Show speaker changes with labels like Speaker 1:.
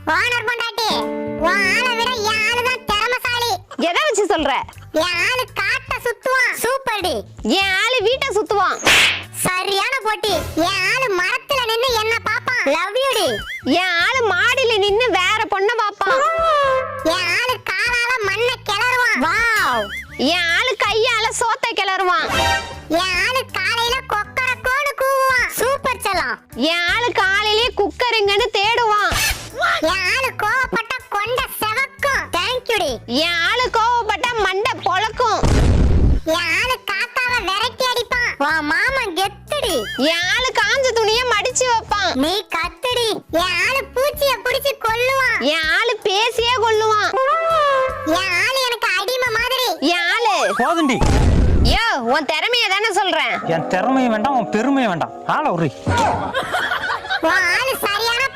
Speaker 1: Owner பொண்டாட்டி, உன் ஆளை விட என் ஆளு தான் திறமைசாலி.
Speaker 2: எதை வச்சு சொல்ற?
Speaker 1: என் ஆளு காட்ட சுத்துவான். சூப்பர்டி.
Speaker 2: என் ஆளு வீட்டை சுத்துவான்.
Speaker 1: சரியான போட்டி. என் ஆளு மரத்துல நின்னு என்ன பாப்பான். லவ் யூ டி.
Speaker 2: என் ஆளு மாடியில நின்னு வேற பொண்ண பாப்பான்.
Speaker 1: என் ஆளு காலால மண்ணை கிளறுவான். வாவ்.
Speaker 2: என் ஆளு கையால சோத்த கிளறுவான்.
Speaker 1: என் ஆளு காலையில கொக்கரக்கோன்னு கூவுவான். சூப்பர் செல்லம்.
Speaker 2: என் ஆளு காலையிலேயே குக்கருங்கன்னு தேடுவான்.
Speaker 1: என் ஆளு கோவப்பட்ட கொண்ட செவக்கும். தேங்க் யூ டி.
Speaker 2: என் ஆளு கோவப்பட்ட மண்டை பொளக்கும்.
Speaker 1: என் ஆளு காத்தாவ விரட்டி அடிப்பான். வா மாமா கெத்துடி.
Speaker 2: என் ஆளு காஞ்ச துணிய மடிச்சு வைப்பான்.
Speaker 1: நீ கத்துடி. என் ஆளு பூச்சிய புடிச்சு கொல்லுவான்.
Speaker 2: என் ஆளு பேசியே கொல்லுவான்.
Speaker 1: என் ஆளு எனக்கு அடிமை மாதிரி.
Speaker 2: என் ஆளு
Speaker 3: போதுண்டி.
Speaker 2: யோ, உன் திறமைய தானே சொல்றேன்.
Speaker 3: என் திறமையும் வேண்டாம், உன் பெருமையும் வேண்டாம். ஆள உரி.
Speaker 1: உன் ஆளு சரியான